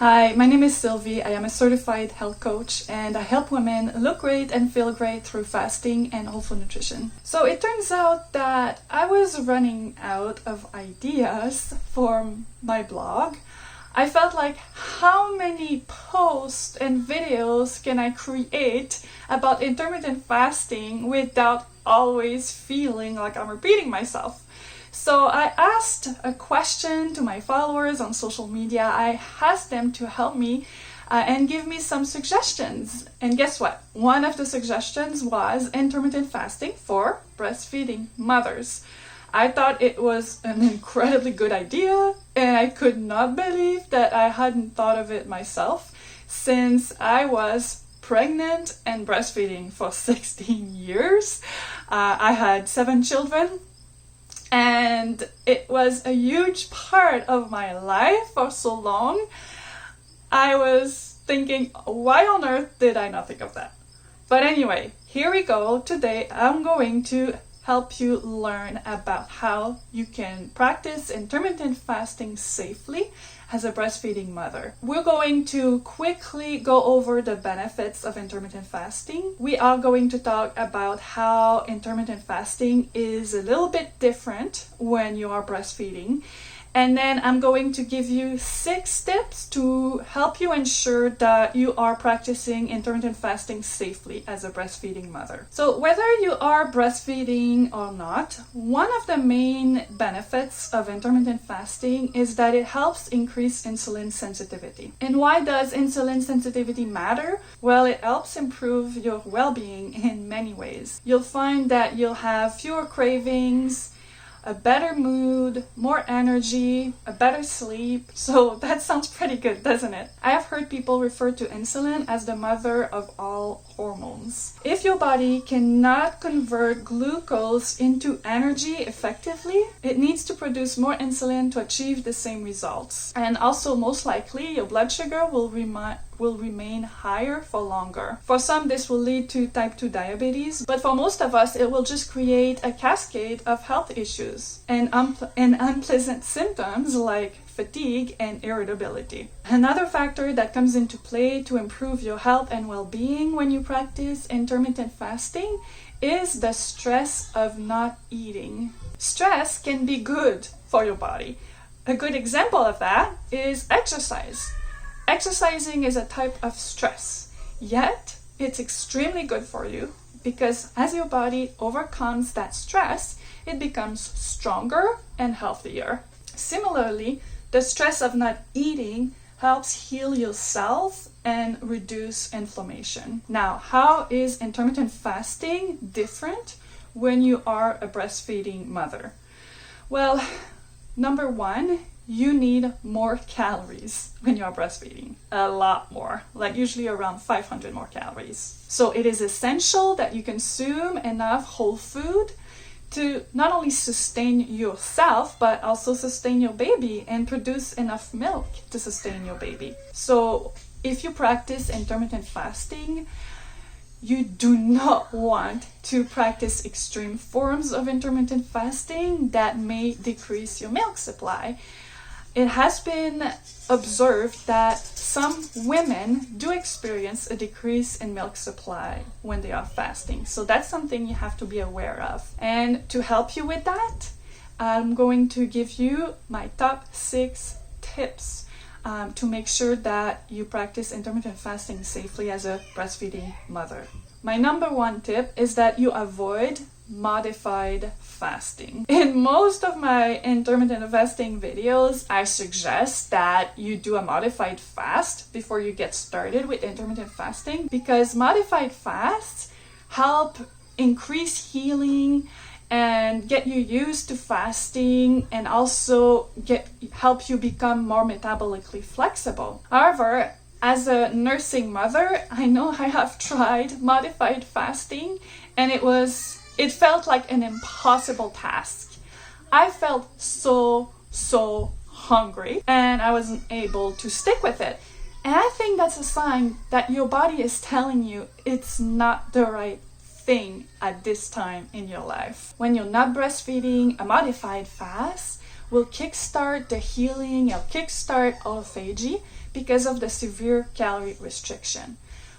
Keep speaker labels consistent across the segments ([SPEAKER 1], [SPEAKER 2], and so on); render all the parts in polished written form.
[SPEAKER 1] Hi, my name is Sylvie. I am a certified health coach and I help women look great and feel great through fasting and whole nutrition. So it turns out that I was running out of ideas for my blog. I felt like, how many posts and videos can I create about intermittent fasting without always feeling like I'm repeating myself? So I asked a question to my followers on social media. I asked them to help me and give me some suggestions. And guess what? One of the suggestions was intermittent fasting for breastfeeding mothers. I thought it was an incredibly good idea, and I could not believe that I hadn't thought of it myself since I was pregnant and breastfeeding for 16 years. I had 7 children. And it was a huge part of my life for so long. I was thinking, why on earth did I not think of that? But anyway, here we go. Today, I'm going to help you learn about how you can practice intermittent fasting safely as a breastfeeding mother. We're going to quickly go over the benefits of intermittent fasting. We are going to talk about how intermittent fasting is a little bit different when you are breastfeeding. And then I'm going to give you 6 tips to help you ensure that you are practicing intermittent fasting safely as a breastfeeding mother. So whether you are breastfeeding or not, one of the main benefits of intermittent fasting is that it helps increase insulin sensitivity. And why does insulin sensitivity matter? Well, it helps improve your well-being in many ways. You'll find that you'll have fewer cravings, a better mood, more energy, a better sleep. So that sounds pretty good, doesn't it? I have heard people refer to insulin as the mother of all hormones. If your body cannot convert glucose into energy effectively, it needs to produce more insulin to achieve the same results. And also, most likely, your blood sugar will remain higher for longer. For some, this will lead to type 2 diabetes, but for most of us, it will just create a cascade of health issues and unpleasant symptoms like fatigue and irritability. Another factor that comes into play to improve your health and well-being when you practice intermittent fasting is the stress of not eating. Stress can be good for your body. A good example of that is exercise. Exercising is a type of stress, yet it's extremely good for you because as your body overcomes that stress, it becomes stronger and healthier. Similarly, the stress of not eating helps heal your cells and reduce inflammation. Now, how is intermittent fasting different when you are a breastfeeding mother? Well, number 1, you need more calories when you are breastfeeding. A lot more, like usually around 500 more calories. So it is essential that you consume enough whole food to not only sustain yourself, but also sustain your baby and produce enough milk to sustain your baby. So if you practice intermittent fasting, you do not want to practice extreme forms of intermittent fasting that may decrease your milk supply. It has been observed that some women do experience a decrease in milk supply when they are fasting. So that's something you have to be aware of. And to help you with that, I'm going to give you my top 6 tips to make sure that you practice intermittent fasting safely as a breastfeeding mother. My number 1 tip is that you avoid modified fasting. In most of my intermittent fasting videos, I suggest that you do a modified fast before you get started with intermittent fasting because modified fasts help increase healing and get you used to fasting and also help you become more metabolically flexible. However, as a nursing mother, I know I have tried modified fasting and it felt like an impossible task. I felt so hungry and I wasn't able to stick with it. And I think that's a sign that your body is telling you it's not the right thing at this time in your life. When you're not breastfeeding, a modified fast will kickstart the healing, it'll kickstart autophagy because of the severe calorie restriction.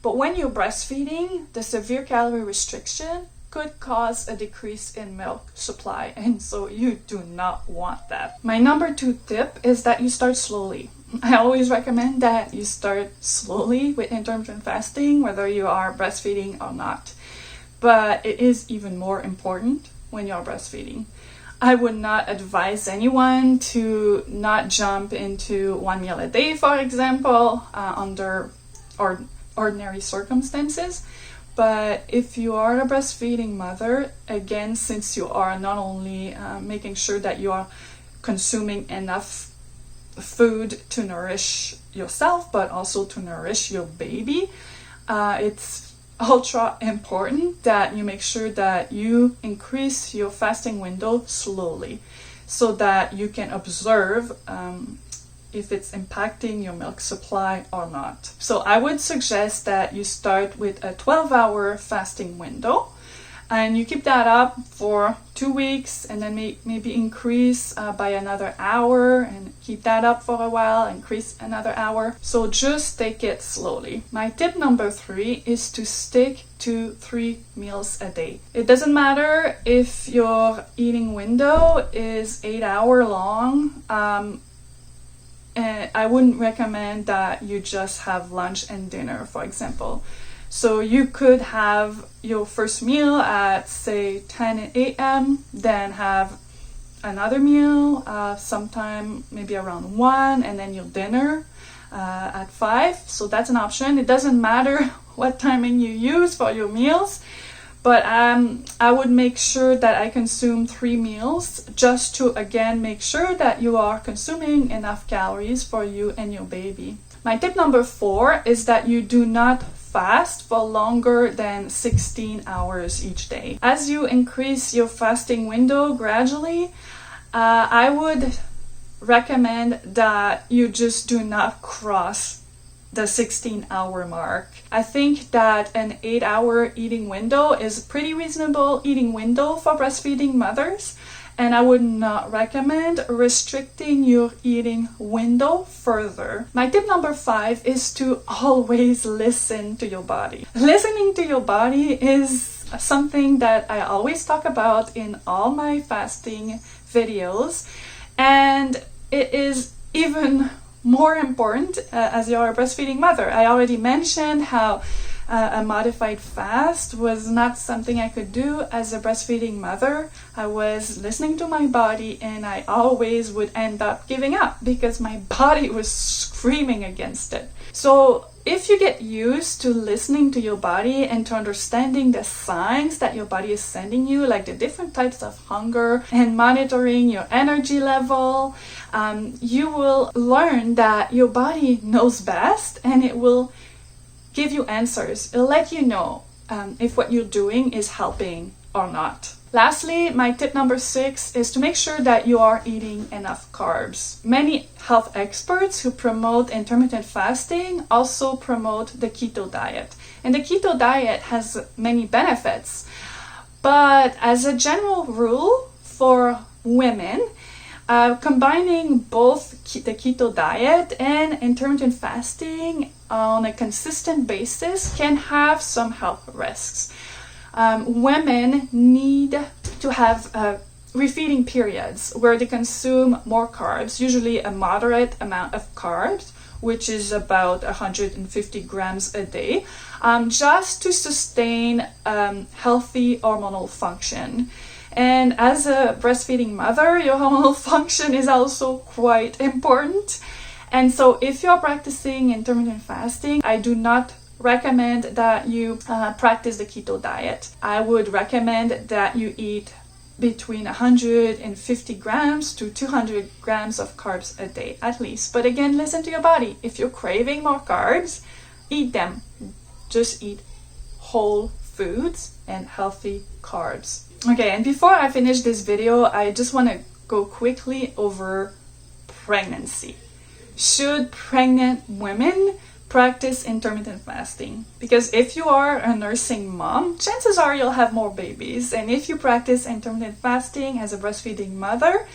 [SPEAKER 1] But when you're breastfeeding, the severe calorie restriction could cause a decrease in milk supply, and so you do not want that. My number 2 tip is that you start slowly. I always recommend that you start slowly with intermittent fasting, whether you are breastfeeding or not. But it is even more important when you're breastfeeding. I would not advise anyone to not jump into 1 meal a day, for example, under ordinary circumstances. But if you are a breastfeeding mother, again, since you are not only making sure that you are consuming enough food to nourish yourself, but also to nourish your baby, it's ultra important that you make sure that you increase your fasting window slowly so that you can observe if it's impacting your milk supply or not. So I would suggest that you start with a 12-hour fasting window and you keep that up for 2 weeks and then maybe increase by another hour and keep that up for a while, increase another hour. So just take it slowly. My tip number 3 is to stick to 3 meals a day. It doesn't matter if your eating window is 8 hours long. I wouldn't recommend that you just have lunch and dinner, for example. So you could have your first meal at, say, 10 a.m., then have another meal sometime maybe around 1, and then your dinner at 5. So that's an option. It doesn't matter what timing you use for your meals, but I would make sure that I consume 3 meals just to, again, make sure that you are consuming enough calories for you and your baby. My tip number 4 is that you do not fast for longer than 16 hours each day. As you increase your fasting window gradually, I would recommend that you just do not cross the 16-hour mark. I think that an 8-hour eating window is a pretty reasonable eating window for breastfeeding mothers, and I would not recommend restricting your eating window further. My tip number 5 is to always listen to your body. Listening to your body is something that I always talk about in all my fasting videos, and it is even more important as you're a breastfeeding mother. I already mentioned how a modified fast was not something I could do as a breastfeeding mother. I was listening to my body and I always would end up giving up because my body was screaming against it. So if you get used to listening to your body and to understanding the signs that your body is sending you, like the different types of hunger, and monitoring your energy level, you will learn that your body knows best and it will give you answers. It'll let you know if what you're doing is helping or not. Lastly, my tip number 6 is to make sure that you are eating enough carbs. Many health experts who promote intermittent fasting also promote the keto diet. And the keto diet has many benefits. But as a general rule for women, combining both the keto diet and intermittent fasting on a consistent basis can have some health risks. Women need to have refeeding periods where they consume more carbs, usually a moderate amount of carbs, which is about 150 grams a day, just to sustain healthy hormonal function. And as a breastfeeding mother, your hormonal function is also quite important. And so if you're practicing intermittent fasting, I do not recommend that you practice the keto diet. I would recommend that you eat between 150 grams to 200 grams of carbs a day at least. But again, listen to your body. If you're craving more carbs, eat them. Just eat whole foods and healthy carbs. Okay, and before I finish this video, I just want to go quickly over pregnancy. Should pregnant women practice intermittent fasting? Because if you are a nursing mom, chances are you'll have more babies. And if you practice intermittent fasting as a breastfeeding mother,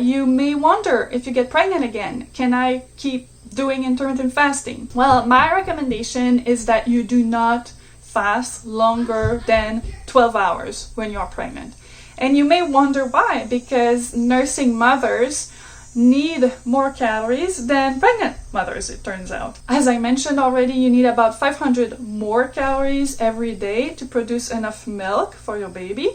[SPEAKER 1] you may wonder if you get pregnant again, can I keep doing intermittent fasting? Well, my recommendation is that you do not fast longer than 12 hours when you're pregnant. And you may wonder why, because nursing mothers need more calories than pregnant mothers, it turns out. As I mentioned already, you need about 500 more calories every day to produce enough milk for your baby.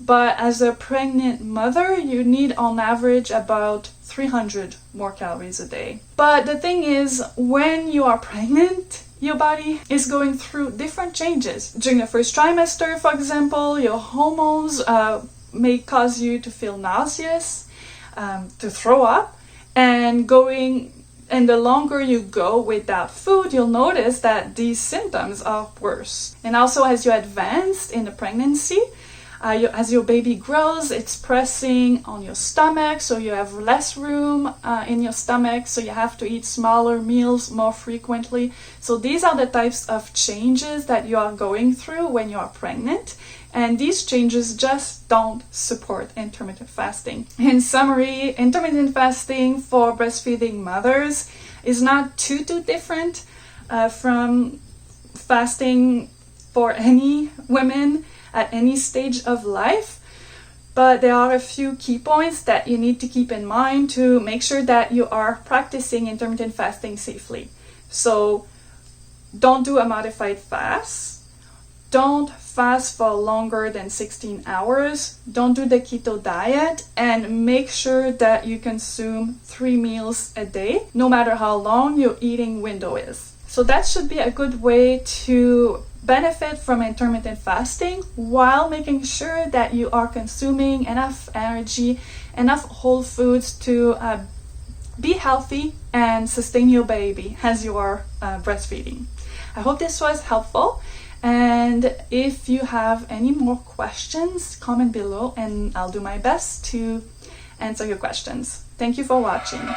[SPEAKER 1] But as a pregnant mother, you need on average about 300 more calories a day. But the thing is, when you are pregnant, your body is going through different changes. During the first trimester, for example, your hormones may cause you to feel nauseous, to throw up, and the longer you go without food, you'll notice that these symptoms are worse. And also, as you advance in the pregnancy, as your baby grows, it's pressing on your stomach, so you have less room in your stomach, so you have to eat smaller meals more frequently. So these are the types of changes that you are going through when you are pregnant, and these changes just don't support intermittent fasting. In summary, intermittent fasting for breastfeeding mothers is not too different from fasting for any women at any stage of life, but there are a few key points that you need to keep in mind to make sure that you are practicing intermittent fasting safely. So don't do a modified fast, don't fast for longer than 16 hours, don't do the keto diet, and make sure that you consume 3 meals a day, no matter how long your eating window is. So that should be a good way to benefit from intermittent fasting while making sure that you are consuming enough energy, enough whole foods to be healthy and sustain your baby as you are breastfeeding. I hope this was helpful, and if you have any more questions, comment below and I'll do my best to answer your questions. Thank you for watching.